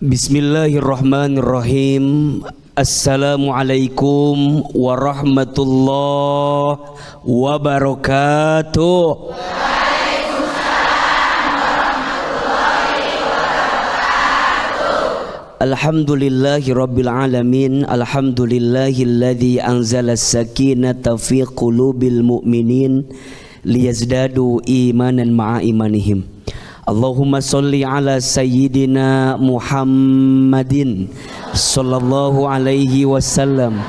Bismillahirrahmanirrahim. Assalamualaikum warahmatullahi wabarakatuh. Alhamdulillahi rabbil alamin. Alhamdulillahilladzi anzala as-sakinata fi qulubil mu'minin liyazdadu imanan ma'a imanihim. Allahumma salli ala sayyidina Muhammadin sallallahu alaihi wasallam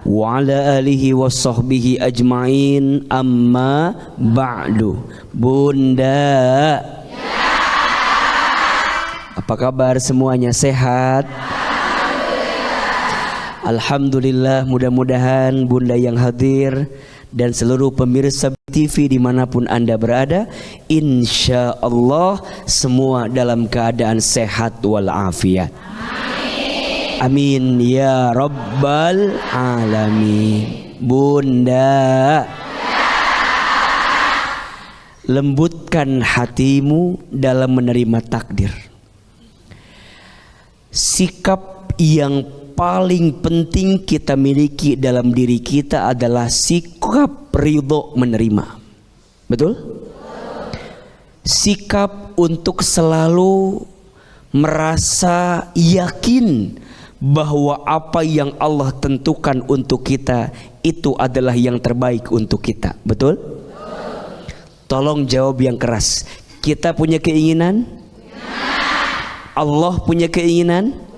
wa ala alihi wa sahbihi ajma'in, amma ba'du. Bunda, apa kabar semuanya? Sehat? Alhamdulillah. Mudah-mudahan Bunda yang hadir dan seluruh pemirsa TV dimanapun Anda berada, insya Allah semua dalam keadaan sehat walafiat. Amin ya rabbal alamin. Bunda, lembutkan hatimu dalam menerima takdir. Sikap yang paling penting kita miliki dalam diri kita adalah sikap ridho menerima. Betul? Sikap untuk selalu merasa yakin bahwa apa yang Allah tentukan untuk kita itu adalah yang terbaik untuk kita. Betul? Tolong jawab yang keras. Kita punya keinginan? Allah punya keinginan?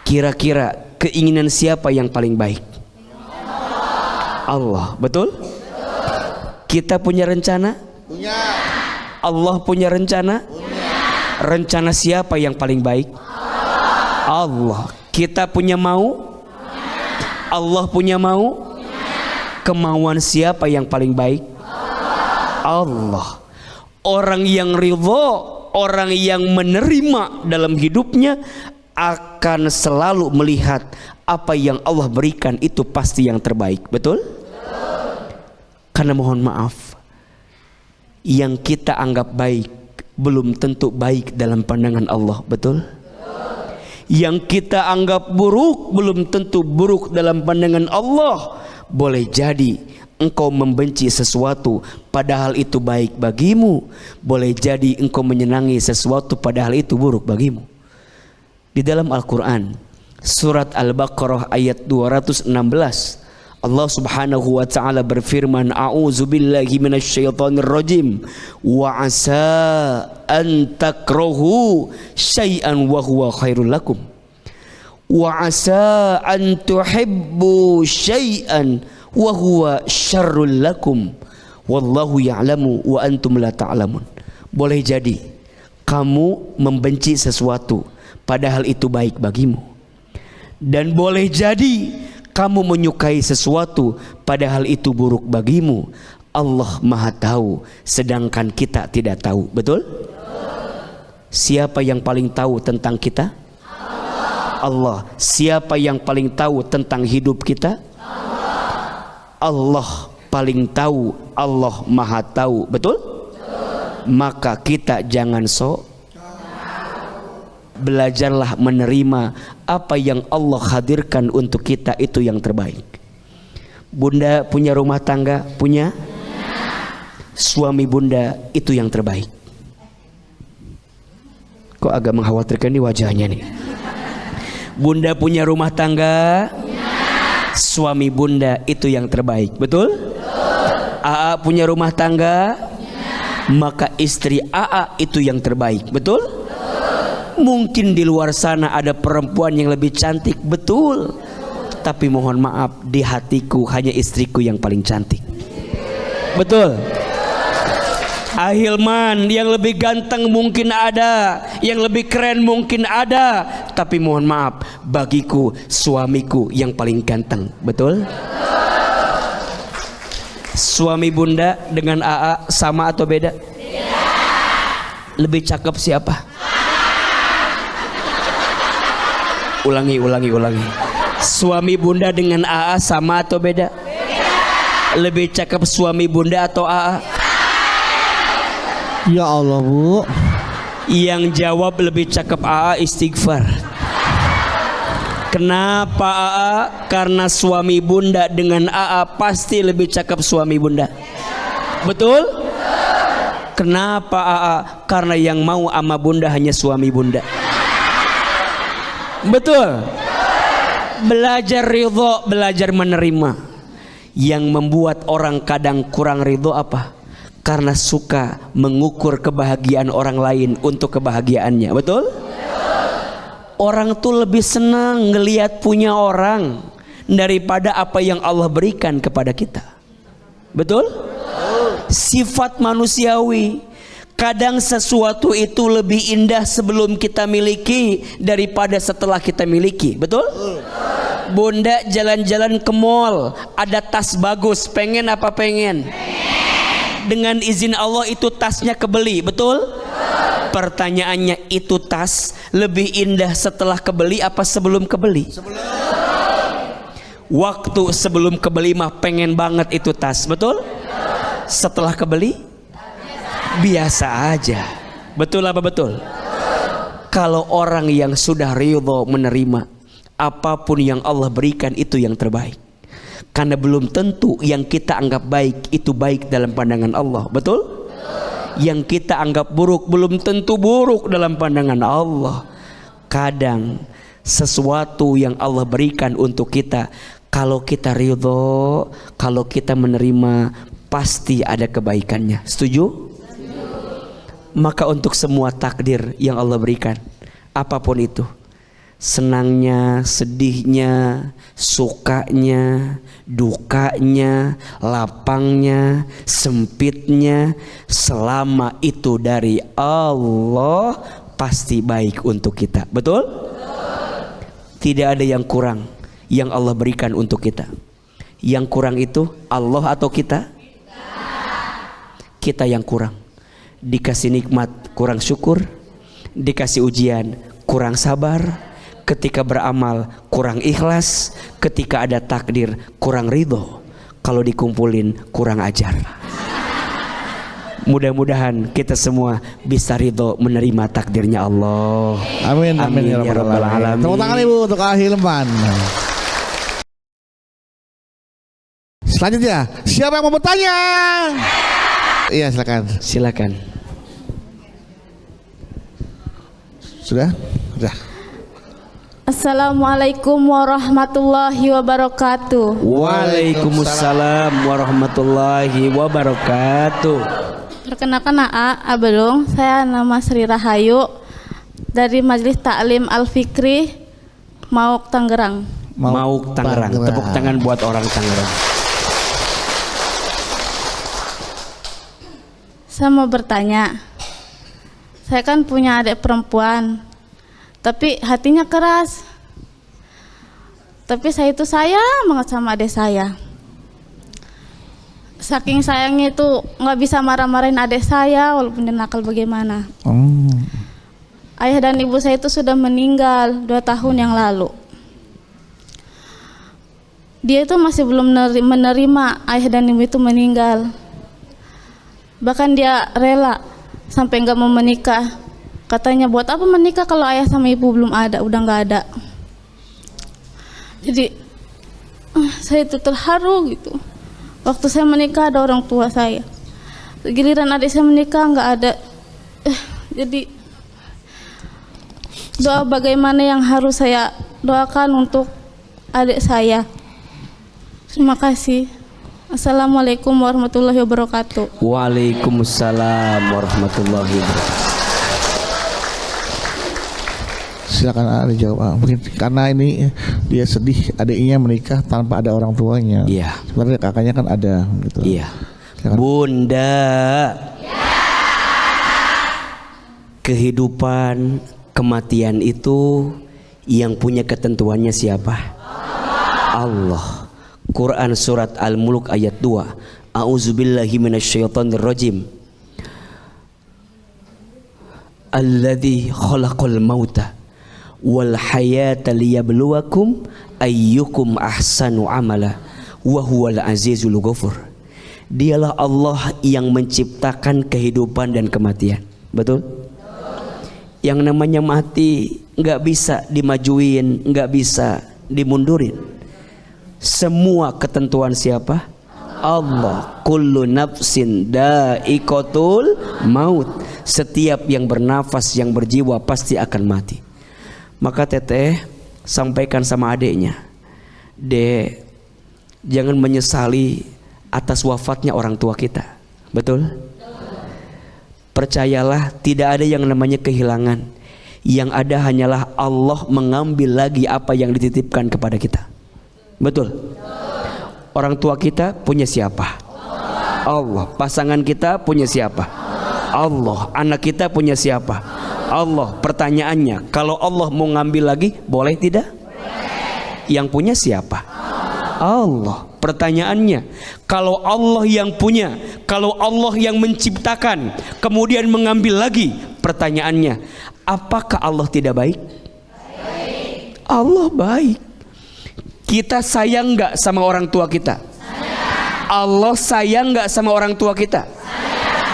Kira-kira keinginan siapa yang paling baik? Allah. Betul? Kita punya rencana? Punya. Allah punya rencana? Punya. Rencana siapa yang paling baik? Allah. Kita punya mau? Allah punya mau? Kemauan siapa yang paling baik? Allah. Orang yang ridho, orang yang menerima dalam hidupnya akan selalu melihat apa yang Allah berikan itu pasti yang terbaik. Betul? Karena mohon maaf, yang kita anggap baik belum tentu baik dalam pandangan Allah. Betul? Yang kita anggap buruk belum tentu buruk dalam pandangan Allah. Boleh jadi engkau membenci sesuatu padahal itu baik bagimu. Boleh jadi engkau menyenangi sesuatu padahal itu buruk bagimu. Di dalam Al-Quran surat Al-Baqarah ayat 216, Allah subhanahu wa ta'ala berfirman, a'udzubillahi minasyaitonir rajim, wa asa an takrahu syai'an wa huwa khairul lakum wa asa an tuhibbu syai'an wa huwa syarrul lakum wallahu ya'lamu wa antum la ta'lamun. Boleh jadi kamu membenci sesuatu padahal itu baik bagimu, dan boleh jadi kamu menyukai sesuatu padahal itu buruk bagimu. Allah Maha tahu sedangkan kita tidak tahu. Betul? Siapa yang paling tahu tentang kita? Allah. Siapa yang paling tahu tentang hidup kita? Allah paling tahu. Allah Maha tahu. Betul? Maka kita jangan sok. Belajarlah menerima apa yang Allah hadirkan untuk kita, itu yang terbaik. Bunda punya rumah tangga? Punya? Suami bunda itu yang terbaik. Kok agak mengkhawatirkan di wajahnya nih. Bunda punya rumah tangga? Suami bunda itu yang terbaik. Betul? AA punya rumah tangga? Maka istri AA itu yang terbaik. Betul? Mungkin di luar sana ada perempuan yang lebih cantik, betul. Tapi mohon maaf, di hatiku hanya istriku yang paling cantik. Betul? Ahilman, yang lebih ganteng mungkin ada, yang lebih keren mungkin ada, tapi mohon maaf, bagiku suamiku yang paling ganteng. Betul? Suami bunda dengan AA sama atau beda? Lebih cakep siapa? Ulangi. Suami bunda dengan AA sama atau beda? Lebih cakep suami bunda atau AA? Ya Allah, Bu. Yang jawab lebih cakep AA istighfar. Kenapa AA? Karena suami bunda dengan AA pasti lebih cakep suami bunda. Betul? Kenapa AA? Karena yang mau ama bunda hanya suami bunda. Betul? Belajar ridho, belajar menerima. Yang membuat orang kadang kurang ridho apa? Karena suka mengukur kebahagiaan orang lain untuk kebahagiaannya. Betul? Orang tuh lebih senang ngelihat punya orang daripada apa yang Allah berikan kepada kita. Betul? Sifat manusiawi. Kadang sesuatu itu lebih indah sebelum kita miliki daripada setelah kita miliki. Betul? Bunda jalan-jalan ke mall, ada tas bagus, pengen apa pengen? Dengan izin Allah itu tasnya kebeli, betul? Pertanyaannya, itu tas lebih indah setelah kebeli apa sebelum kebeli? Waktu sebelum kebeli mah pengen banget itu tas, betul? Setelah kebeli biasa aja. Betul apa betul? Kalau orang yang sudah ridho menerima, apapun yang Allah berikan itu yang terbaik. Karena belum tentu yang kita anggap baik itu baik dalam pandangan Allah. Betul? Yang kita anggap buruk belum tentu buruk dalam pandangan Allah. Kadang sesuatu yang Allah berikan untuk kita, kalau kita ridho, kalau kita menerima, pasti ada kebaikannya. Setuju? Maka untuk semua takdir yang Allah berikan, apapun itu, senangnya, sedihnya, sukanya, dukanya, lapangnya, sempitnya, selama itu dari Allah pasti baik untuk kita. Betul? Tidak ada yang kurang yang Allah berikan untuk kita. Yang kurang itu Allah atau kita? Kita yang kurang. Dikasih nikmat kurang syukur, dikasih ujian kurang sabar, ketika beramal kurang ikhlas, ketika ada takdir kurang ridho, kalau dikumpulin kurang ajar. Mudah-mudahan kita semua bisa ridho menerima takdirnya Allah. Amin, amin, ya rabbal alamin. Tepuk tangan Ibu untuk Ahilman. Selanjutnya, siapa yang mau bertanya? Iya, silakan. Silakan. Sudah? Sudah. Assalamualaikum warahmatullahi wabarakatuh. Waalaikumsalam warahmatullahi wabarakatuh. Perkenalkan AA Abelung, saya nama Sri Rahayu dari Majelis Taklim Al Fikri Mauk Tangerang. Mauk Tangerang. Tepuk tangan buat orang Tangerang. Saya mau bertanya, saya kan punya adik perempuan, tapi hatinya keras. Tapi saya itu sayang banget sama adik saya. Saking sayangnya itu nggak bisa marah-marahin adik saya walaupun dia nakal bagaimana. Ayah dan ibu saya itu sudah meninggal 2 tahun yang lalu. Dia itu masih belum menerima ayah dan ibu itu meninggal. Bahkan dia rela sampai nggak mau menikah. Katanya buat apa menikah kalau ayah sama ibu belum ada, udah nggak ada. Jadi saya itu terharu gitu. Waktu saya menikah ada orang tua saya, giliran adik saya menikah nggak ada. Jadi doa bagaimana yang harus saya doakan untuk adik saya. Terima kasih. Assalamualaikum warahmatullahi wabarakatuh. Waalaikumsalam warahmatullahi wabarakatuh. Silakan dijawab. Mungkin karena ini dia sedih adiknya menikah tanpa ada orang tuanya. Iya. Sebenarnya kakaknya kan ada gitu. Iya. Silakan. Bunda. Ya. Kehidupan, kematian itu yang punya ketentuannya siapa? Allah. Quran surat Al-Mulk ayat 2. A'udzubillahi minasyaitonirrajim. Alladzi khalaqal mauta wal hayata liyabluwakum ayyukum ahsanu amala wa huwal azizul ghafur. Dialah Allah yang menciptakan kehidupan dan kematian. Betul? Yang namanya mati nggak bisa dimajuin, nggak bisa dimundurin. Semua ketentuan siapa? Allah. Kullu nafsin da'iqatul maut. Setiap yang bernafas, yang berjiwa pasti akan mati. Maka teteh sampaikan sama adiknya, Dek, jangan menyesali atas wafatnya orang tua kita. Betul? Percayalah, tidak ada yang namanya kehilangan. Yang ada hanyalah Allah mengambil lagi apa yang dititipkan kepada kita. Betul? Orang tua kita punya siapa? Allah. Pasangan kita punya siapa? Allah. Anak kita punya siapa? Allah. Pertanyaannya, kalau Allah mau ngambil lagi, boleh tidak? Yang punya siapa? Allah. Pertanyaannya, kalau Allah yang punya, kalau Allah yang menciptakan, kemudian mengambil lagi, pertanyaannya, apakah Allah tidak baik? Allah baik. Kita sayang nggak sama orang tua kita? Allah sayang nggak sama orang tua kita?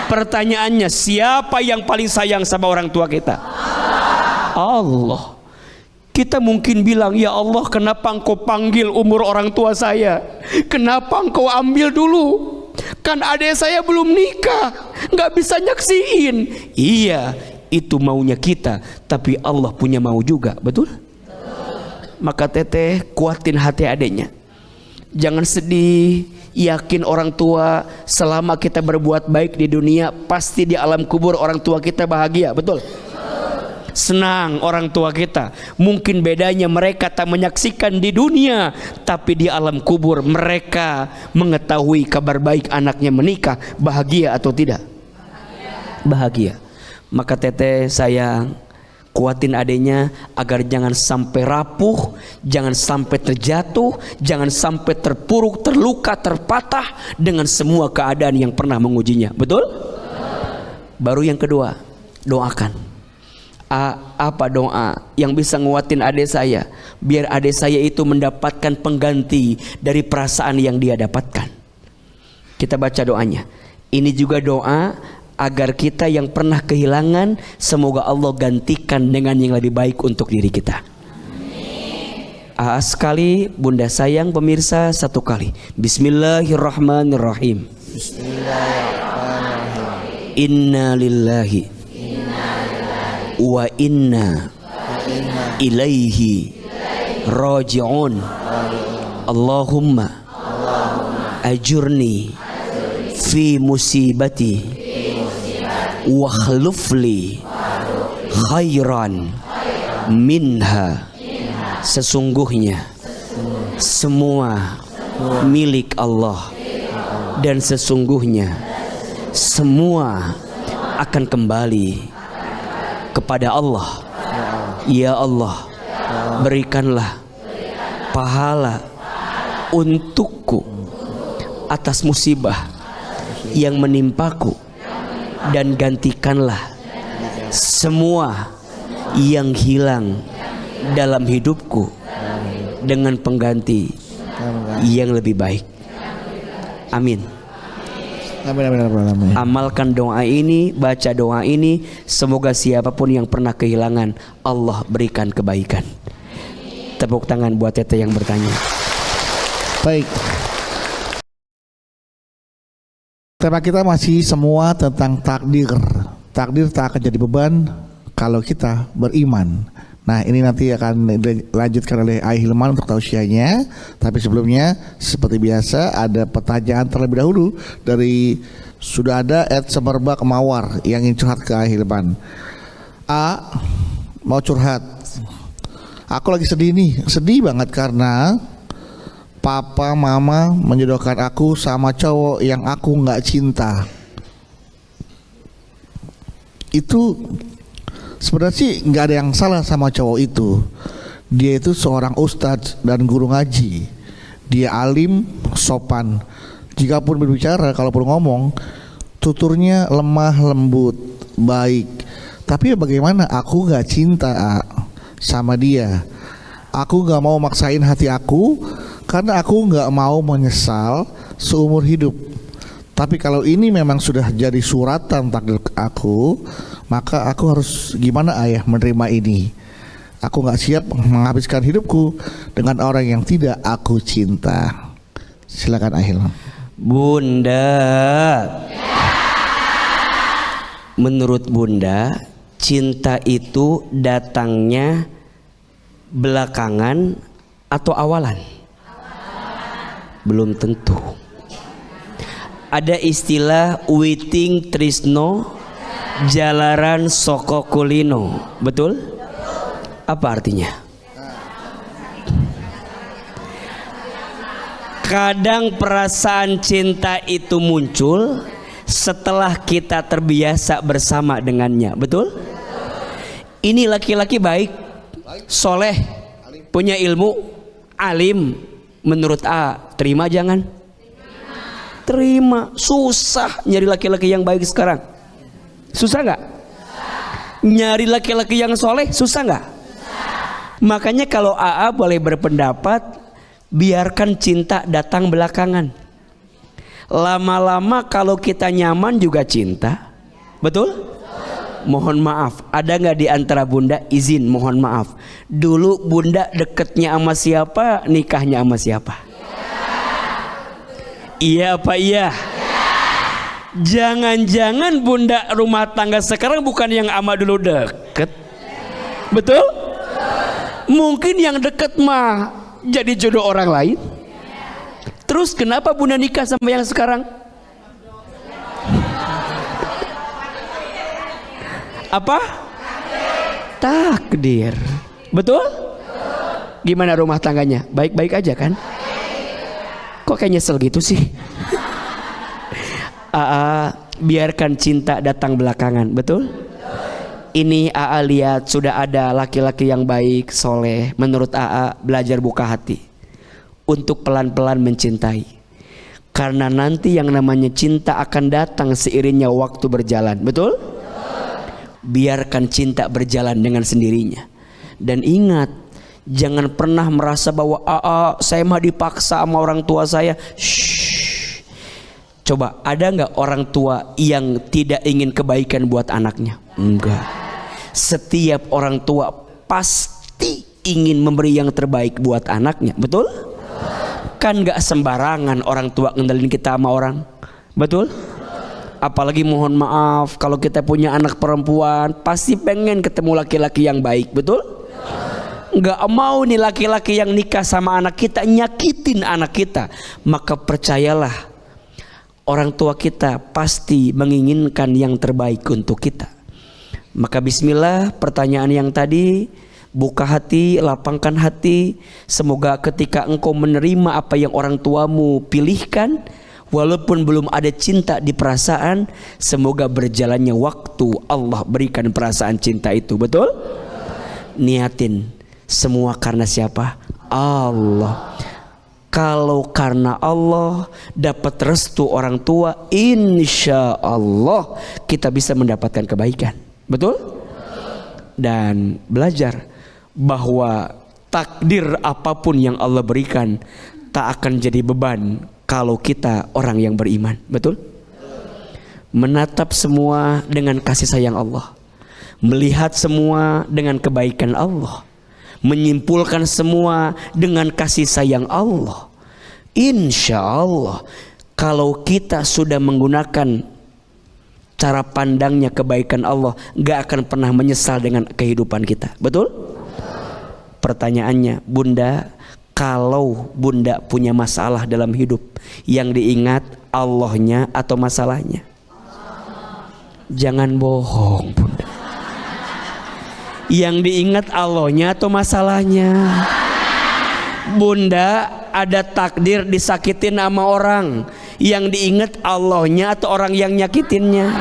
Pertanyaannya, siapa yang paling sayang sama orang tua kita? Allah. Kita mungkin bilang, ya Allah, kenapa engkau panggil umur orang tua saya? Kenapa engkau ambil dulu? Kan adik saya belum nikah, nggak bisa nyaksiin. Iya, itu maunya kita, tapi Allah punya mau juga, betul? Maka teteh kuatin hati adiknya. Jangan sedih, yakin orang tua selama kita berbuat baik di dunia, pasti di alam kubur orang tua kita bahagia, betul? Senang orang tua kita. Mungkin bedanya mereka tak menyaksikan di dunia, tapi di alam kubur mereka mengetahui kabar baik anaknya menikah. Bahagia atau tidak? Bahagia. Maka teteh sayang, kuatin adiknya agar jangan sampai rapuh, jangan sampai terjatuh, jangan sampai terpuruk, terluka, terpatah dengan semua keadaan yang pernah mengujinya. Betul? Baru yang kedua, doakan. Apa doa yang bisa nguatin adik saya, biar adik saya itu mendapatkan pengganti dari perasaan yang dia dapatkan? Kita baca doanya. Ini juga doa agar kita yang pernah kehilangan, semoga Allah gantikan dengan yang lebih baik untuk diri kita. Sekali, bunda sayang pemirsa, satu kali. Bismillahirrahmanirrahim. Bismillahirrahmanirrahim. Inna lillahi wa inna ilaihi raji'un. Allahumma ajurni fi musibati wa khlufli khairan minha. Sesungguhnya semua milik Allah, dan sesungguhnya semua akan kembali kepada Allah. Ya Allah, berikanlah pahala untukku atas musibah yang menimpaku, dan gantikanlah semua yang hilang dalam hidupku dengan pengganti yang lebih baik. Amin. Amin. Amalkan doa ini, baca doa ini. Semoga siapapun yang pernah kehilangan, Allah berikan kebaikan. Tepuk tangan buat teteh yang bertanya. Baik. Tema kita masih semua tentang takdir. Takdir tak akan jadi beban kalau kita beriman. Nah, ini nanti akan dilanjutkan oleh Ai Hilman untuk tausiahnya. Tapi sebelumnya, seperti biasa, ada pertanyaan terlebih dahulu dari sudah ada @semerbak mawar yang ingin curhat ke Ai Hilman. Mau curhat. Aku lagi sedih nih, sedih banget karena papa mama menjodohkan aku sama cowok yang aku nggak cinta. Itu sebenarnya sih nggak ada yang salah sama cowok itu. Dia itu seorang ustadz dan guru ngaji. Dia alim, sopan. Jikapun berbicara, kalaupun ngomong, tuturnya lemah lembut, baik. Tapi bagaimana aku nggak cinta sama dia. Aku nggak mau maksain hati aku karena aku nggak mau menyesal seumur hidup. Tapi kalau ini memang sudah jadi suratan takdir aku, Maka aku harus gimana ayah menerima ini? Aku gak siap menghabiskan hidupku dengan orang yang tidak aku cinta. Silakan ayah. Bunda, menurut Bunda, cinta itu datangnya belakangan atau awalan? Belum tentu. Ada istilah witing trisno jalaran soko kulino, betul? Apa artinya? Kadang perasaan cinta itu muncul setelah kita terbiasa bersama dengannya, betul? Ini laki-laki baik, soleh, punya ilmu, alim. Menurut A, terima jangan? Terima. Susah nyari laki-laki yang baik sekarang. Susah nggak? Nyari laki-laki yang soleh susah nggak? Makanya kalau AA boleh berpendapat, biarkan cinta datang belakangan. Lama-lama kalau kita nyaman juga cinta, betul? Mohon maaf, ada nggak di antara Bunda izin mohon maaf, dulu Bunda deketnya sama siapa, nikahnya sama siapa? Iya apa iya? Jangan-jangan Bunda rumah tangga sekarang bukan yang ama dulu deket, betul? Mungkin yang deket mah jadi jodoh orang lain. Terus kenapa Bunda nikah sama yang sekarang? Apa? Takdir. Betul? Gimana rumah tangganya? Baik-baik aja kan? Kok kayak nyesel gitu sih? AA, biarkan cinta datang belakangan, betul? Ini AA lihat sudah ada laki-laki yang baik, soleh. Menurut AA belajar buka hati untuk pelan-pelan mencintai. Karena nanti yang namanya cinta akan datang seiringnya waktu berjalan, betul? Biarkan cinta berjalan dengan sendirinya. Dan ingat, jangan pernah merasa bahwa saya mah dipaksa sama orang tua saya. Shhh. Coba ada nggak orang tua yang tidak ingin kebaikan buat anaknya? Enggak. Setiap orang tua pasti ingin memberi yang terbaik buat anaknya, betul? Kan nggak sembarangan orang tua ngendalin kita sama orang, betul? Apalagi mohon maaf kalau kita punya anak perempuan pasti pengen ketemu laki-laki yang baik, betul? Nggak mau nih laki-laki yang nikah sama anak kita nyakitin anak kita. Maka percayalah, orang tua kita pasti menginginkan yang terbaik untuk kita. Maka bismillah, pertanyaan yang tadi, buka hati, lapangkan hati. Semoga ketika engkau menerima apa yang orang tuamu pilihkan, walaupun belum ada cinta di perasaan, semoga berjalannya waktu Allah berikan perasaan cinta itu, betul? Niatin semua karena siapa? Allah. Kalau karena Allah, dapat restu orang tua, insya Allah kita bisa mendapatkan kebaikan, betul? Dan belajar bahwa takdir apapun yang Allah berikan tak akan jadi beban kalau kita orang yang beriman, betul? Menatap semua dengan kasih sayang Allah, melihat semua dengan kebaikan Allah, menyimpulkan semua dengan kasih sayang Allah. Insya Allah kalau kita sudah menggunakan cara pandangnya kebaikan Allah, gak akan pernah menyesal dengan kehidupan kita, betul? Pertanyaannya, Bunda, kalau Bunda punya masalah dalam hidup, yang diingat Allahnya atau masalahnya? Jangan bohong, Bunda. Yang diingat Allahnya atau masalahnya? Bunda, ada takdir disakitin sama orang, yang diingat Allahnya atau orang yang nyakitinnya?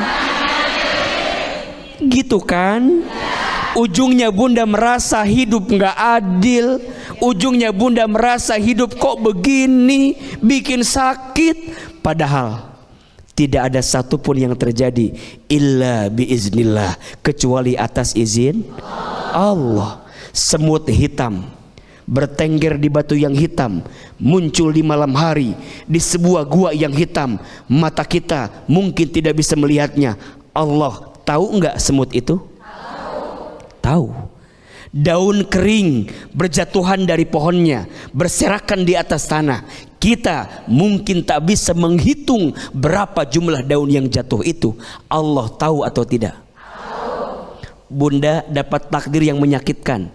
Gitu kan? Ujungnya Bunda merasa hidup gak adil. Ujungnya Bunda merasa hidup kok begini, bikin sakit. Padahal tidak ada satupun yang terjadi illa biiznillah, kecuali atas izin Allah. Semut hitam bertengger di batu yang hitam, muncul di malam hari di sebuah gua yang hitam. Mata kita mungkin tidak bisa melihatnya, Allah tahu nggak semut itu? Tahu. Daun kering berjatuhan dari pohonnya, berserakan di atas tanah. Kita mungkin tak bisa menghitung berapa jumlah daun yang jatuh itu. Allah tahu atau tidak? Bunda dapat takdir yang menyakitkan.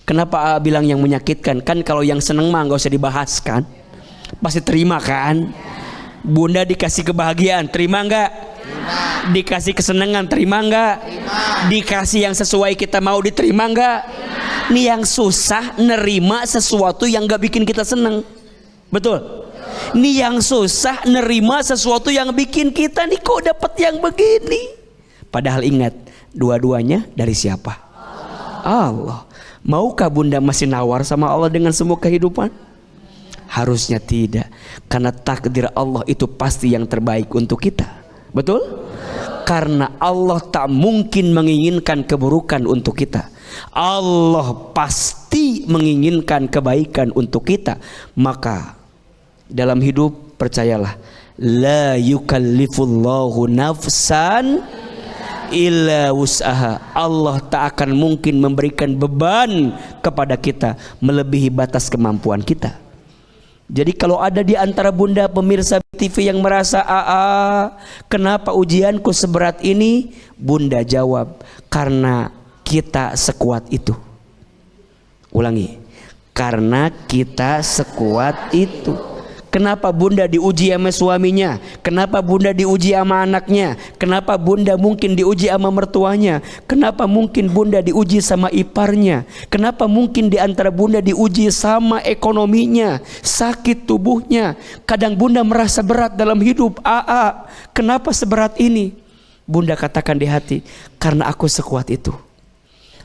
Kenapa bilang yang menyakitkan? Kan kalau yang seneng mah nggak usah dibahas kan? Pasti terima kan? Bunda dikasih kebahagiaan, terima nggak? Dikasih kesenangan, terima nggak? Dikasih yang sesuai kita mau, diterima nggak? Nih yang susah nerima sesuatu yang nggak bikin kita seneng, betul? Nih yang susah nerima sesuatu yang bikin kita nih kok dapat yang begini. Padahal ingat, dua-duanya dari siapa? Allah. Maukah Bunda masih nawar sama Allah dengan semua kehidupan? Harusnya tidak, karena takdir Allah itu pasti yang terbaik untuk kita. Betul? Karena Allah tak mungkin menginginkan keburukan untuk kita. Allah pasti menginginkan kebaikan untuk kita. Maka dalam hidup percayalah, la yukallifullahu nafsan illa wus'aha. Allah tak akan mungkin memberikan beban kepada kita melebihi batas kemampuan kita. Jadi kalau ada di antara Bunda pemirsa TV yang merasa, kenapa ujianku seberat ini? Bunda jawab, karena kita sekuat itu. Ulangi, karena kita sekuat itu. Kenapa Bunda diuji sama suaminya? Kenapa Bunda diuji sama anaknya? Kenapa Bunda mungkin diuji sama mertuanya? Kenapa mungkin Bunda diuji sama iparnya? Kenapa mungkin di antara Bunda diuji sama ekonominya, sakit tubuhnya? Kadang Bunda merasa berat dalam hidup. Kenapa seberat ini? Bunda katakan di hati, karena aku sekuat itu.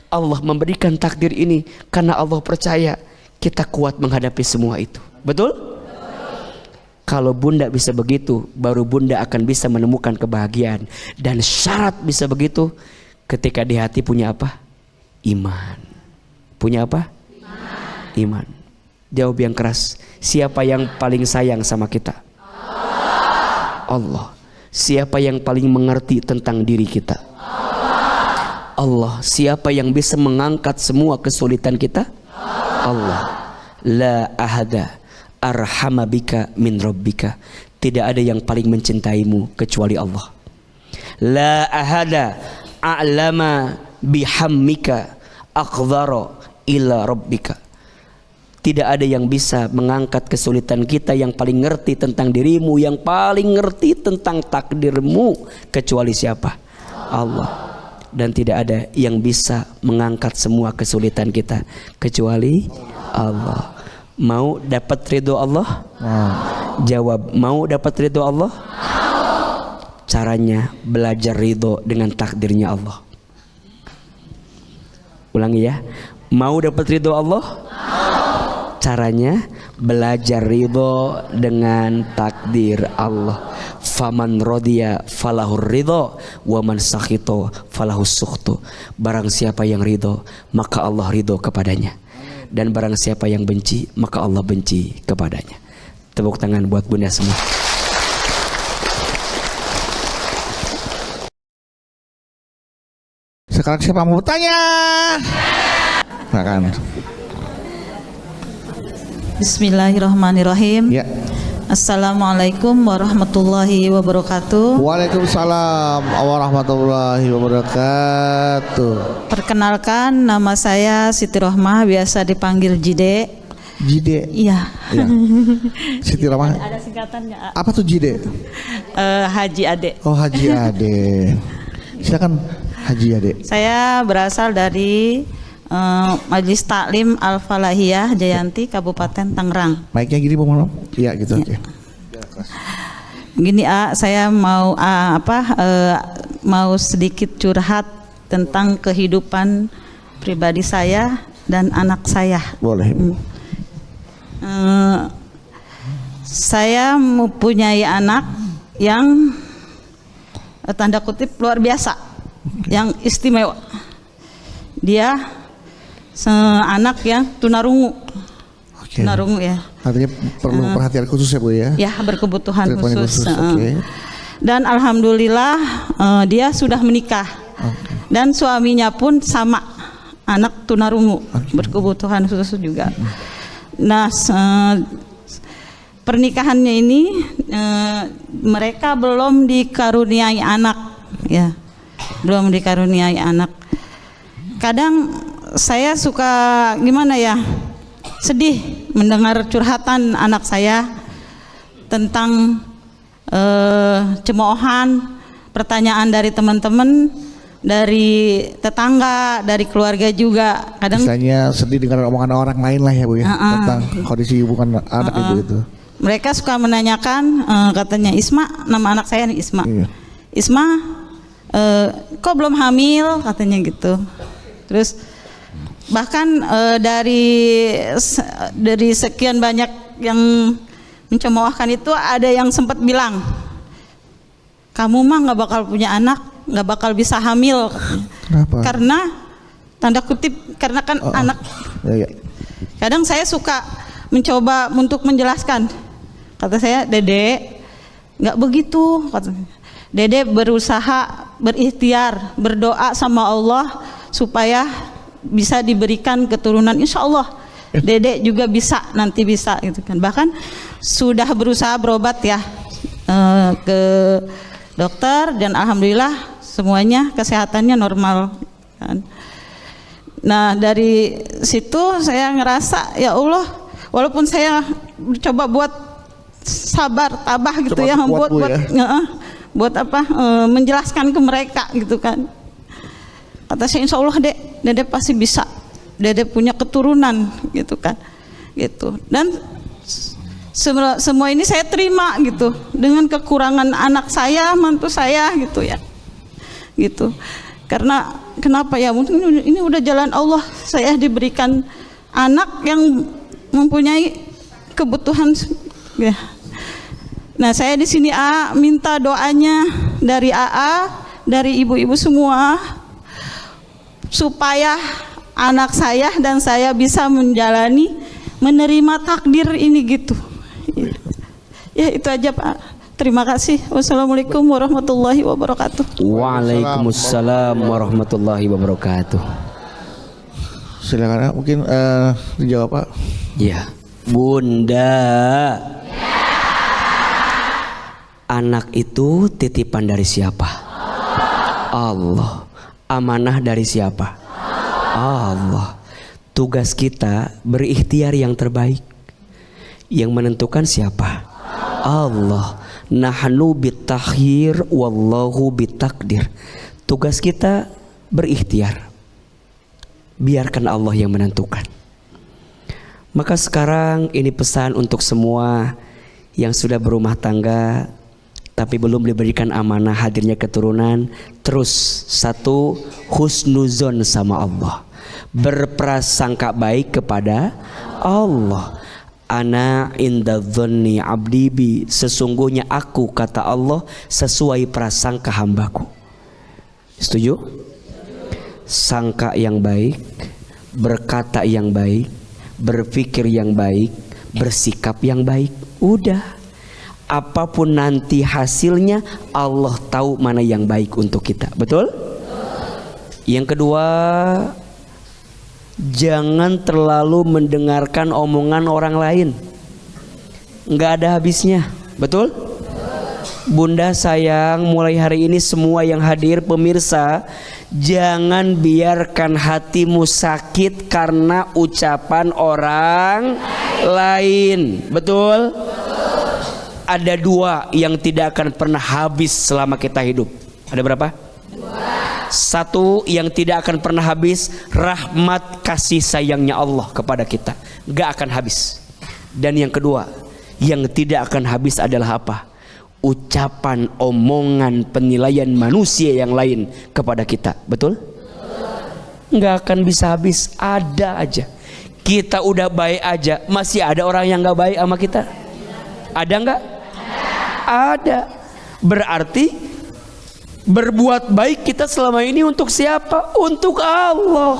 Allah memberikan takdir ini karena Allah percaya kita kuat menghadapi semua itu. Betul? Kalau Bunda bisa begitu, baru Bunda akan bisa menemukan kebahagiaan. Dan syarat bisa begitu, ketika di hati punya apa? Iman. Punya apa? Iman. Jawab yang keras. Siapa yang paling sayang sama kita? Allah. Siapa yang paling mengerti tentang diri kita? Allah. Siapa yang bisa mengangkat semua kesulitan kita? Allah. La ahada arhamabika min rabbika. Tidak ada yang paling mencintaimu kecuali Allah. La ahada a'lama bihammika aqdhara ila rabbika. Tidak ada yang bisa mengangkat kesulitan kita, yang paling ngerti tentang dirimu, yang paling ngerti tentang takdirmu kecuali siapa? Allah. Dan tidak ada yang bisa mengangkat semua kesulitan kita kecuali Allah. Mau dapat ridho Allah? Jawab, mau dapat ridho Allah? Caranya belajar ridho dengan takdirnya Allah. Ulangi ya. Mau dapat ridho Allah? Caranya belajar ridho dengan takdir Allah. Faman rodiya falahur ridho, waman sakhito falahus sukhtu. Barang siapa yang ridho, maka Allah ridho kepadanya. Dan barang siapa yang benci, maka Allah benci kepadanya. Tepuk tangan buat Bunda semua. Sekarang siapa mau bertanya? Silakan. Bismillahirrahmanirrahim. Ya. Assalamualaikum warahmatullahi wabarakatuh. Waalaikumsalam warahmatullahi wabarakatuh. Perkenalkan, nama saya Siti Rohmah, biasa dipanggil Jide. Jide. Iya. Ya. Siti Rohmah. Ada singkatannya. Apa tuh Jide? Haji Ade. Oh, Haji Ade. Silakan Haji Ade. Saya berasal dari Majelis Taklim Al-Falahiyah Jayanti Kabupaten Tangerang. Mic-nya gini Bu Malam. Iya gitu oke. Gini saya mau mau sedikit curhat tentang kehidupan pribadi saya dan anak saya. Boleh. Saya mempunyai anak yang tanda kutip luar biasa, yang istimewa. Dia anak yang tunarungu. Oke. Tunarungu ya. Artinya perlu perhatian khusus ya Bu ya. Ya, berkebutuhan khusus. Oke. Dan alhamdulillah dia sudah menikah. Dan suaminya pun sama, anak tunarungu, berkebutuhan khusus juga. Nah, pernikahannya ini mereka belum dikaruniai anak, ya, belum dikaruniai anak. Kadang saya suka gimana ya, sedih mendengar curhatan anak saya tentang cemoohan, pertanyaan dari teman-teman, dari tetangga, dari keluarga juga. Kadang misalnya sedih dengan omongan orang lain lah ya Bu ya, tentang kondisi hubungan anak Ibu itu. Mereka suka menanyakan, katanya Isma, nama anak saya nih Isma. Iya. Isma, kok belum hamil, katanya gitu. Terus bahkan dari sekian banyak yang mencemoohkan itu, ada yang sempat bilang, kamu mah nggak bakal punya anak, nggak bakal bisa hamil. Kenapa? Karena tanda kutip, karena kan anak. Ya. Kadang saya suka mencoba untuk menjelaskan. Kata saya, Dede, nggak begitu. Kata Dede berusaha, berikhtiar, berdoa sama Allah supaya bisa diberikan keturunan. Insya Allah Dede juga bisa, nanti bisa gitu kan. Bahkan sudah berusaha berobat ya ke dokter, dan alhamdulillah semuanya kesehatannya normal kan. Nah, dari situ saya ngerasa, ya Allah, walaupun saya coba buat sabar, tabah gitu Coba ya, buat apa, menjelaskan ke mereka gitu kan. Kata saya, insya Allah Dede pasti bisa, Dede punya keturunan gitu kan, gitu. Dan semua ini saya terima gitu, dengan kekurangan anak saya, mantu saya gitu ya, gitu. Karena kenapa ya, mungkin ini udah jalan Allah, saya diberikan anak yang mempunyai kebutuhan ya. Nah, saya di sini minta doanya dari dari ibu-ibu semua, supaya anak saya dan saya bisa menerima takdir ini gitu. Ya, itu aja Pak. Terima kasih. Wassalamualaikum warahmatullahi wabarakatuh. Waalaikumsalam warahmatullahi wabarakatuh. Silakan mungkin dijawab Pak. Ya, Bunda. Anak itu titipan dari siapa? Allah. Amanah dari siapa? Allah. Tugas kita berikhtiar yang terbaik. Yang menentukan siapa? Allah. Nahnu bitakhir wallahu bitakdir. Tugas kita berikhtiar. Biarkan Allah yang menentukan. Maka sekarang ini pesan untuk semua yang sudah berumah tangga tapi belum diberikan amanah hadirnya keturunan. Terus satu, husnuzon sama Allah, berprasangka baik kepada Allah. Ana inda dzanni abdi bi, sesungguhnya aku, kata Allah, sesuai prasangka hambaku. Setuju? Sangka yang baik, berkata yang baik, berpikir yang baik, bersikap yang baik. Udah, apapun nanti hasilnya, Allah tahu mana yang baik untuk kita. Betul? Yang kedua, jangan terlalu mendengarkan omongan orang lain. Nggak ada habisnya. Betul? Bunda sayang, mulai hari ini semua yang hadir, pemirsa, jangan biarkan hatimu sakit karena ucapan orang lain. Betul? Ada dua yang tidak akan pernah habis selama kita hidup. Ada berapa? Satu yang tidak akan pernah habis, rahmat kasih sayangnya Allah kepada kita, gak akan habis. Dan yang kedua yang tidak akan habis adalah apa? Ucapan, omongan, penilaian manusia yang lain kepada kita. Betul? Gak akan bisa habis. Ada aja. Kita udah baik aja, masih ada orang yang gak baik sama kita. Ada gak? Ada. Berarti berbuat baik kita selama ini untuk siapa? Untuk Allah,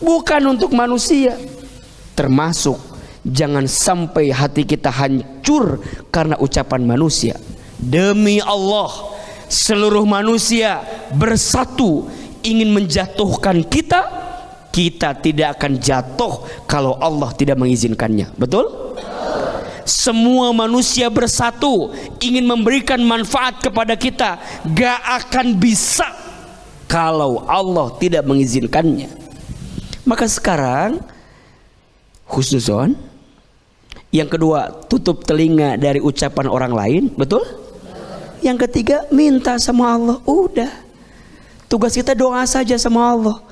bukan untuk manusia. Termasuk jangan sampai hati kita hancur karena ucapan manusia. Demi Allah, seluruh manusia bersatu ingin menjatuhkan kita, kita tidak akan jatuh kalau Allah tidak mengizinkannya. Betul? Semua manusia bersatu ingin memberikan manfaat kepada kita, gak akan bisa kalau Allah tidak mengizinkannya. Maka sekarang husnuzon. Yang kedua, tutup telinga dari ucapan orang lain. Betul? Yang ketiga, minta sama Allah. Udah, tugas kita doa saja sama Allah.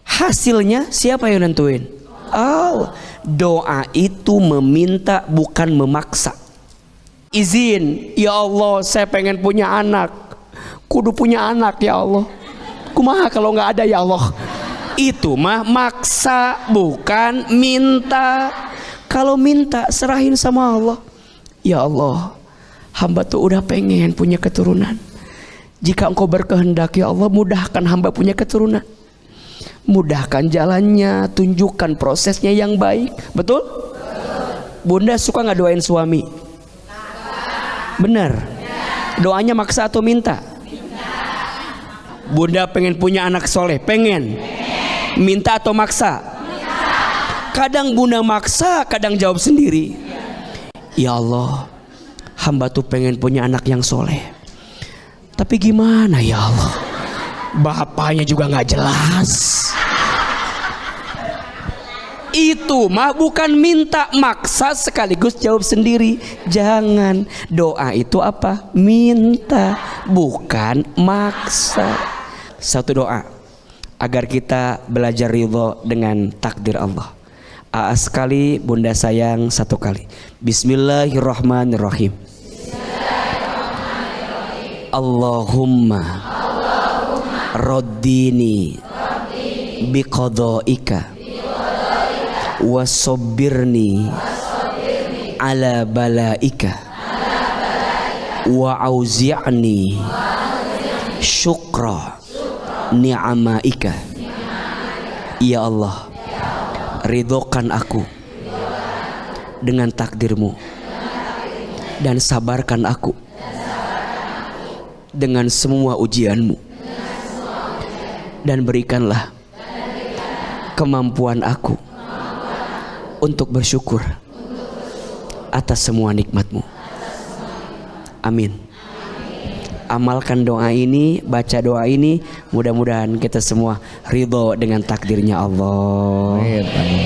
Hasilnya siapa yang nentuin? Allah. Doa itu meminta, bukan memaksa. Izin, ya Allah, saya pengen punya anak. Kudu punya anak ya Allah. Kumaha kalau nggak ada ya Allah? Itu mah maksa, bukan minta. Kalau minta, serahin sama Allah. Ya Allah, hamba tuh udah pengen punya keturunan. Jika engkau berkehendak ya Allah, mudahkan hamba punya keturunan. Mudahkan jalannya, tunjukkan prosesnya yang baik. Betul? Bunda suka nggak doain suami? Benar? Doanya maksa atau minta? Bunda pengen punya anak soleh, pengen. Minta atau maksa? Kadang bunda maksa, kadang jawab sendiri. Ya Allah, hamba tuh pengen punya anak yang soleh. Tapi gimana ya Allah? Bapaknya juga nggak jelas. Itu mah bukan minta, maksa sekaligus jawab sendiri. Jangan. Doa itu apa? Minta, bukan maksa. Satu doa agar kita belajar ridho dengan takdir Allah. Sekali, bunda sayang satu kali. Bismillahirrahmanirrahim. Allahumma raddini biqada'ika wasabbirni ala balaika wa auzi'ni syukra ni'amaika. Ya Allah, ridhokan aku dengan takdirmu dan sabarkan aku dengan semua ujianmu, dan berikanlah kemampuan aku untuk bersyukur atas semua nikmatmu. Amin. Amalkan doa ini, baca doa ini, mudah-mudahan kita semua ridho dengan takdirnya Allah.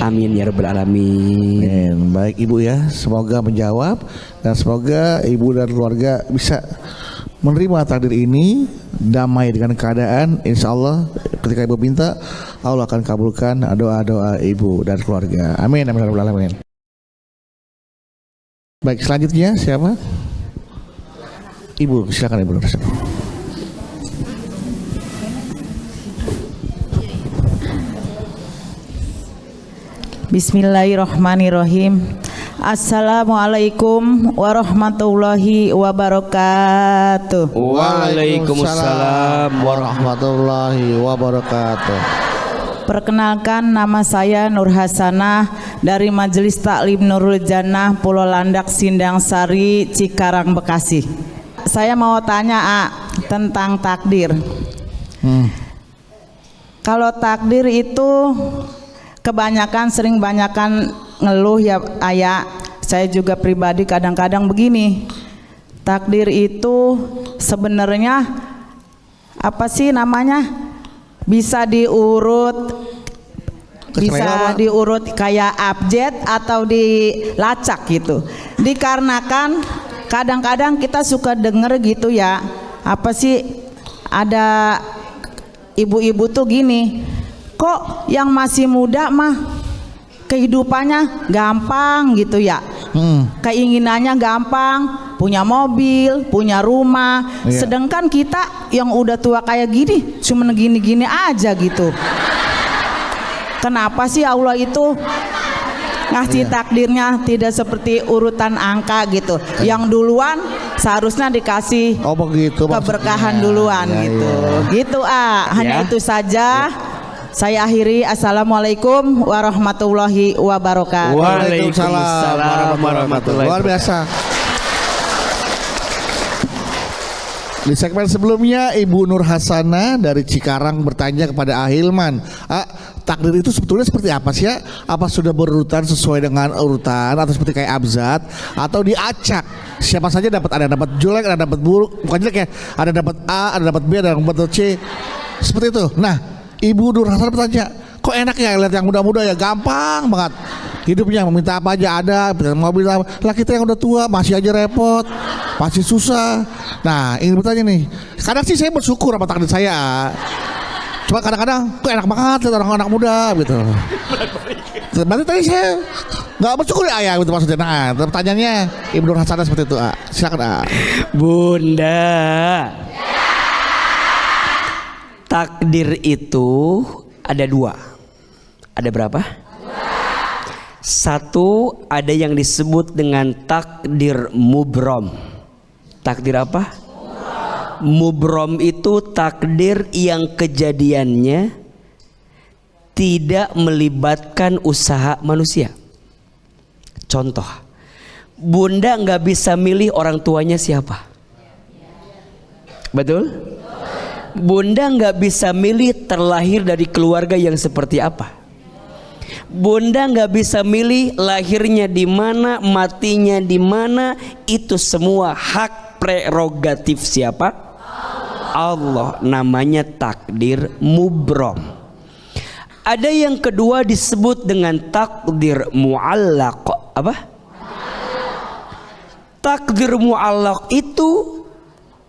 Amin ya rabbal alamin. Amin. Baik ibu ya, semoga menjawab dan semoga ibu dan keluarga bisa menerima takdir ini, damai dengan keadaan. Insya Allah ketika ibu minta, Allah akan kabulkan doa-doa ibu dan keluarga. Amin amin ya rabbal alamin. Baik, selanjutnya siapa? Ibu, silakan ibu. Bismillahirrahmanirrahim. Assalamualaikum warahmatullahi wabarakatuh. Waalaikumsalam warahmatullahi wabarakatuh. Perkenalkan, nama saya Nur Hasanah dari Majelis Taklim Nurul Jannah Pulau Landak Sindang Sari, Cikarang, Bekasi. Saya mau tanya tentang takdir. Kalau takdir itu sering banyakan ngeluh ya ayah. Saya juga pribadi kadang-kadang begini. Takdir itu sebenarnya apa sih namanya? Bisa diurut kayak abjad atau dilacak gitu. Dikarenakan kadang-kadang kita suka denger gitu ya, apa sih, ada ibu-ibu tuh gini, kok yang masih muda mah kehidupannya gampang gitu ya, keinginannya gampang, punya mobil, punya rumah, sedangkan kita yang udah tua kayak gini cuman gini-gini aja gitu. Kenapa sih Allah itu ngasih takdirnya tidak seperti urutan angka gitu? Yang duluan seharusnya dikasih keberkahan duluan gitu. Gitu hanya itu saja. Saya akhiri. Assalamualaikum warahmatullahi wabarakatuh. Waalaikumsalam warahmatullahi wabarakatuh. Luar biasa. Di segmen sebelumnya Ibu Nur Hasana dari Cikarang bertanya kepada Ahilman, takdir itu sebetulnya seperti apa sih ya? Apa sudah berurutan sesuai dengan urutan atau seperti kayak abjad atau diacak? Siapa saja dapat, ada dapat jelek, ada dapat buruk, bukan jelek ya, ada dapat A, ada dapat B, ada dapat C, seperti itu. Nah, Ibu Nur Hasana bertanya, kok enak ya lihat yang muda-muda ya, gampang banget hidupnya, meminta apa aja ada, mobil apa. Lah kita yang udah tua masih aja repot, masih susah. Nah, ingin bertanya nih, kadang sih saya bersyukur sama takdir saya, cuma kadang-kadang kok enak banget lihat orang anak muda gitu. Berarti tadi saya nggak bersyukur ya ayah gitu maksudnya. Nah, pertanyaannya Ibu Nur Hasanah seperti itu. Silakan. Bunda, takdir itu ada dua. Ada berapa? Satu, ada yang disebut dengan takdir mubrom. Takdir apa? Mubrom itu takdir yang kejadiannya tidak melibatkan usaha manusia. Contoh, Bunda nggak bisa milih orang tuanya siapa. Betul? Bunda nggak bisa milih terlahir dari keluarga yang seperti apa. Bunda nggak bisa milih lahirnya di mana, matinya di mana. Itu semua hak prerogatif siapa? Allah. Namanya takdir mubrom. Ada yang kedua disebut dengan takdir mu'allaq. Apa? Takdir mu'allaq itu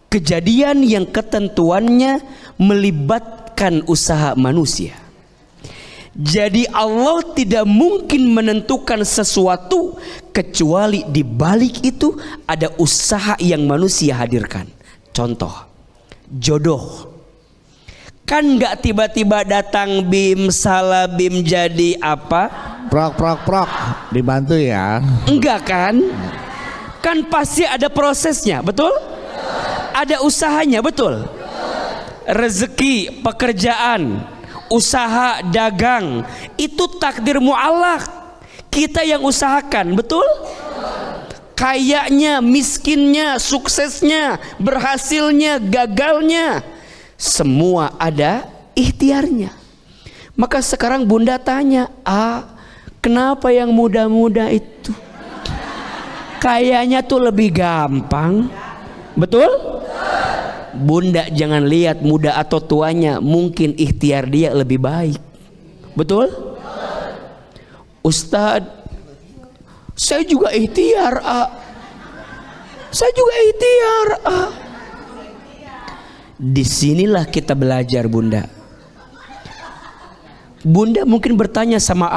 kejadian yang ketentuannya melibatkan usaha manusia. Jadi Allah tidak mungkin menentukan sesuatu kecuali di balik itu ada usaha yang manusia hadirkan. Contoh, jodoh. Kan nggak tiba-tiba datang bim salah bim jadi apa? Prok dibantu ya. Enggak kan? Kan pasti ada prosesnya, betul? Ada usahanya, betul? Rezeki, pekerjaan, usaha dagang, itu takdir mu'allaq. Kita yang usahakan, betul? Kayaknya, miskinnya, suksesnya, berhasilnya, gagalnya, semua ada ikhtiarnya. Maka sekarang Bunda tanya, kenapa yang muda-muda itu kayaknya tuh lebih gampang, betul? Bunda jangan lihat muda atau tuanya, mungkin ikhtiar dia lebih baik. Betul? Ustadz, saya juga ikhtiar, saya juga ikhtiar. Disinilah kita belajar, Bunda. Bunda mungkin bertanya sama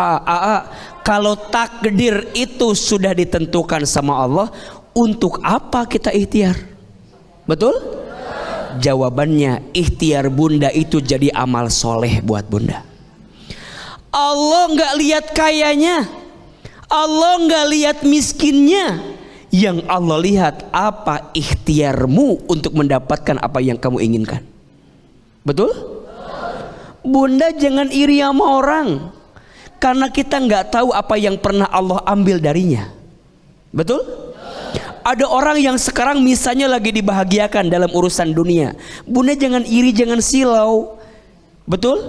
kalau takdir itu sudah ditentukan sama Allah, untuk apa kita ikhtiar? Betul? Jawabannya, ikhtiar Bunda itu jadi amal soleh buat Bunda. Allah nggak lihat kayanya, Allah nggak lihat miskinnya. Yang Allah lihat apa ikhtiarmu untuk mendapatkan apa yang kamu inginkan. Betul? Bunda jangan iri sama orang, karena kita nggak tahu apa yang pernah Allah ambil darinya. Betul? Ada orang yang sekarang misalnya lagi dibahagiakan dalam urusan dunia. Bunda jangan iri, jangan silau. Betul?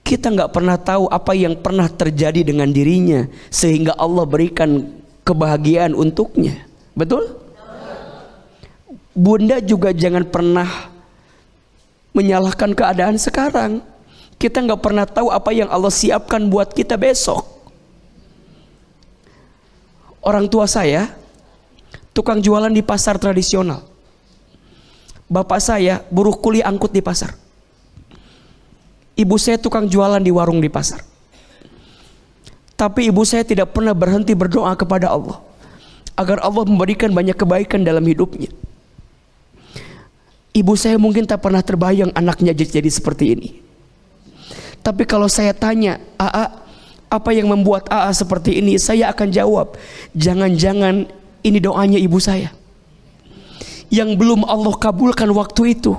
Kita nggak pernah tahu apa yang pernah terjadi dengan dirinya sehingga Allah berikan kebahagiaan untuknya. Betul? Bunda juga jangan pernah menyalahkan keadaan sekarang. Kita nggak pernah tahu apa yang Allah siapkan buat kita besok. Orang tua saya tukang jualan di pasar tradisional. Bapak saya buruh kuliah angkut di pasar. Ibu saya tukang jualan di warung di pasar. Tapi ibu saya tidak pernah berhenti berdoa kepada Allah agar Allah memberikan banyak kebaikan dalam hidupnya. Ibu saya mungkin tak pernah terbayang anaknya jadi seperti ini. Tapi kalau saya tanya, apa yang membuat seperti ini? Saya akan jawab, jangan-jangan ini doanya ibu saya yang belum Allah kabulkan waktu itu.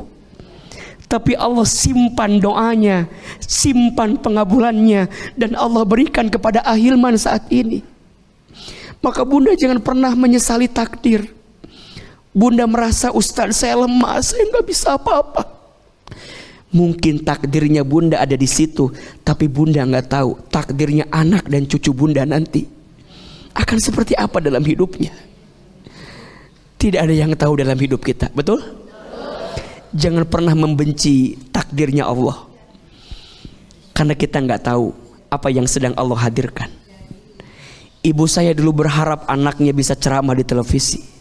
Tapi Allah simpan doanya, simpan pengabulannya, dan Allah berikan kepada Ahilman saat ini. Maka Bunda jangan pernah menyesali takdir. Bunda merasa Ustaz saya lemah, saya nggak bisa apa-apa. Mungkin takdirnya Bunda ada di situ, tapi Bunda nggak tahu takdirnya anak dan cucu Bunda nanti akan seperti apa dalam hidupnya. Tidak ada yang tahu dalam hidup kita, betul? Jangan pernah membenci takdirnya Allah, karena kita nggak tahu apa yang sedang Allah hadirkan. Ibu saya dulu berharap anaknya bisa ceramah di televisi.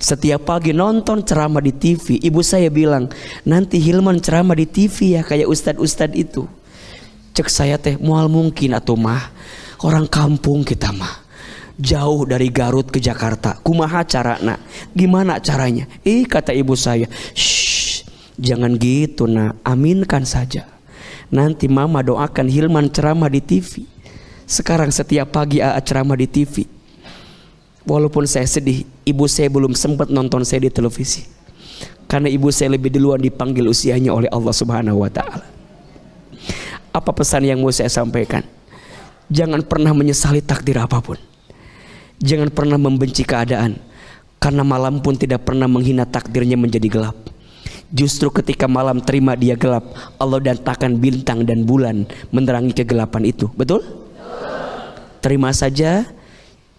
Setiap pagi nonton ceramah di TV. Ibu saya bilang, nanti Hilman ceramah di TV ya kayak ustad-ustad itu. Cek saya teh, mual mungkin atau mah. Orang kampung kita mah, jauh dari Garut ke Jakarta. Kumaha carana? Gimana caranya? Kata ibu saya, shh, jangan gitu nak, aminkan saja. Nanti mama doakan Hilman ceramah di TV. Sekarang setiap pagi ceramah di TV. Walaupun saya sedih, ibu saya belum sempat nonton saya di televisi, karena ibu saya lebih duluan dipanggil usianya oleh Allah Subhanahu wa Ta'ala. Apa pesan yang mau saya sampaikan? Jangan pernah menyesali takdir apapun. Jangan pernah membenci keadaan, karena malam pun tidak pernah menghina takdirnya menjadi gelap. Justru ketika malam terima dia gelap, Allah datangkan bintang dan bulan menerangi kegelapan itu. Betul? Terima saja.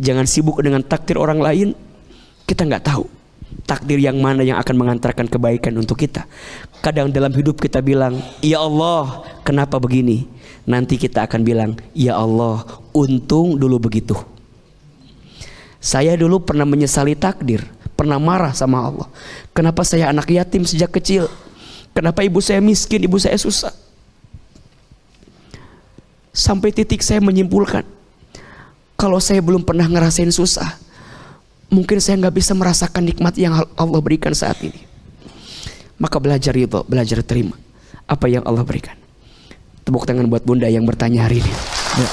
Jangan sibuk dengan takdir orang lain. Kita nggak tahu takdir yang mana yang akan mengantarkan kebaikan untuk kita. Kadang dalam hidup kita bilang, ya Allah, kenapa begini? Nanti kita akan bilang, ya Allah, untung dulu begitu. Saya dulu pernah menyesali takdir, pernah marah sama Allah. Kenapa saya anak yatim sejak kecil? Kenapa ibu saya miskin, ibu saya susah? Sampai titik saya menyimpulkan, kalau saya belum pernah ngerasain susah, mungkin saya nggak bisa merasakan nikmat yang Allah berikan saat ini. Maka belajar ridho, belajar terima apa yang Allah berikan. Tepuk tangan buat Bunda yang bertanya hari ini. Ya.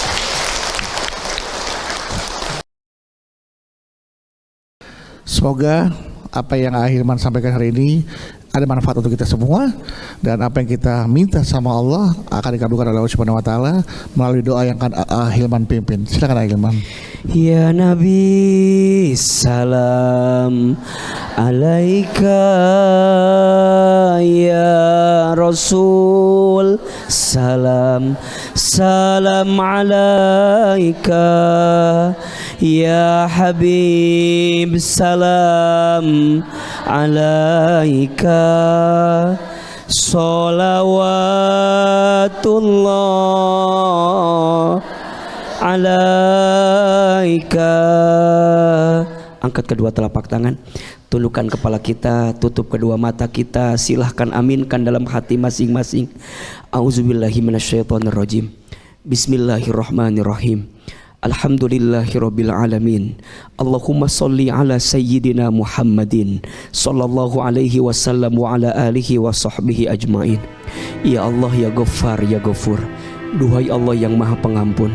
Semoga apa yang Hilman sampaikan hari ini ada manfaat untuk kita semua, dan apa yang kita minta sama Allah akan dikabulkan oleh Allah Subhanahu wa Ta'ala melalui doa yang akan Hilman pimpin. Silakan Hilman. Ya Nabi, salam alaika, ya Rasul, salam alaika, ya Habib, salam alaika, salawatullah alaika. Angkat kedua telapak tangan, tundukkan kepala kita, tutup kedua mata kita, silahkan aminkan dalam hati masing-masing. A'udzubillahi minasyaitonirrajim. Bismillahirrahmanirrahim. Alhamdulillahirabbil alamin. Allahumma sholli ala sayyidina Muhammadin sallallahu alaihi wasallam wa ala alihi wa sahbihi ajmain. Ya Allah, ya Ghaffar, ya Ghafur. Duhai Allah yang Maha Pengampun,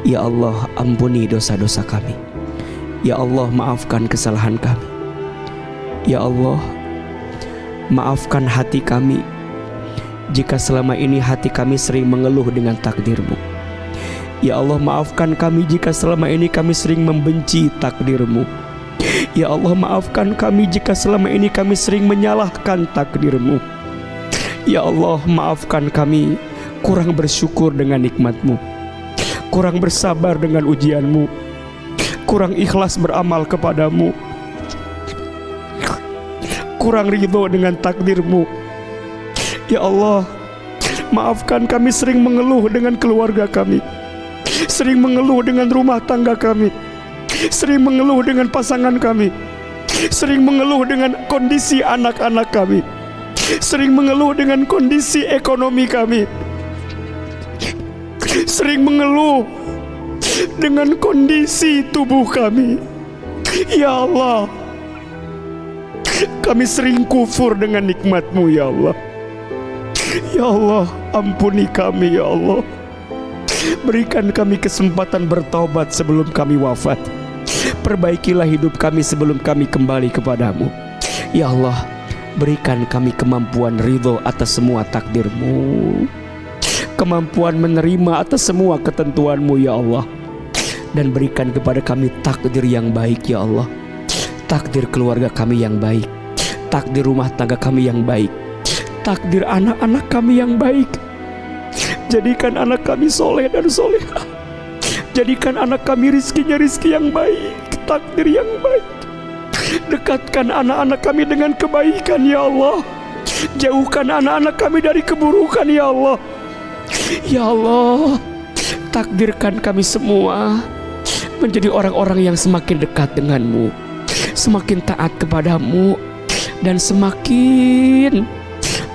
ya Allah, ampuni dosa-dosa kami. Ya Allah, maafkan kesalahan kami. Ya Allah, maafkan hati kami jika selama ini hati kami sering mengeluh dengan takdir-Mu. Ya Allah, maafkan kami jika selama ini kami sering membenci takdir-Mu. Ya Allah, maafkan kami jika selama ini kami sering menyalahkan takdir-Mu. Ya Allah, maafkan kami kurang bersyukur dengan nikmat-Mu, kurang bersabar dengan ujian-Mu, kurang ikhlas beramal kepadamu, kurang ridho dengan takdir-Mu. Ya Allah, maafkan kami sering mengeluh dengan keluarga kami, sering mengeluh dengan rumah tangga kami, sering mengeluh dengan pasangan kami, sering mengeluh dengan kondisi anak-anak kami, sering mengeluh dengan kondisi ekonomi kami, sering mengeluh dengan kondisi tubuh kami. Ya Allah, kami sering kufur dengan nikmat-Mu ya Allah. Ya Allah, ampuni kami ya Allah. Berikan kami kesempatan bertobat sebelum kami wafat. Perbaikilah hidup kami sebelum kami kembali kepadamu. Ya Allah, berikan kami kemampuan ridho atas semua takdir-Mu, kemampuan menerima atas semua ketentuan-Mu ya Allah. Dan berikan kepada kami takdir yang baik ya Allah, takdir keluarga kami yang baik, takdir rumah tangga kami yang baik, takdir anak-anak kami yang baik. Jadikan anak kami soleh dan soleha, jadikan anak kami rizkinya rizki yang baik, takdir yang baik. Dekatkan anak-anak kami dengan kebaikan ya Allah, jauhkan anak-anak kami dari keburukan ya Allah. Ya Allah, takdirkan kami semua menjadi orang-orang yang semakin dekat denganmu, semakin taat kepadamu, dan semakin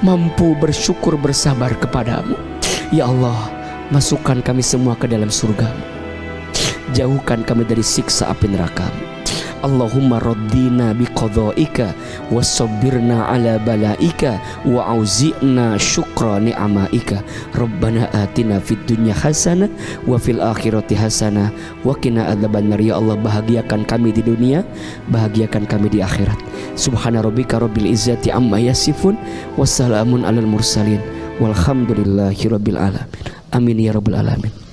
mampu bersyukur bersabar kepadamu. Ya Allah, masukkan kami semua ke dalam surgamu, jauhkan kami dari siksa api nerakamu. Allahumma raddina biqadha'ika wasabbirna ala bala'ika wa auzi'na syukra ni'amaika. Rabbana atina fid dunya hasanah wa fil akhirati hasanah wa qina adzabannar. Ya Allah, bahagiakan kami di dunia, bahagiakan kami di akhirat. Subhana rabbika rabbil izzati amma yasifun wassalamun alal mursalin walhamdulillahi rabbil alamin. Amin ya rabbal alamin.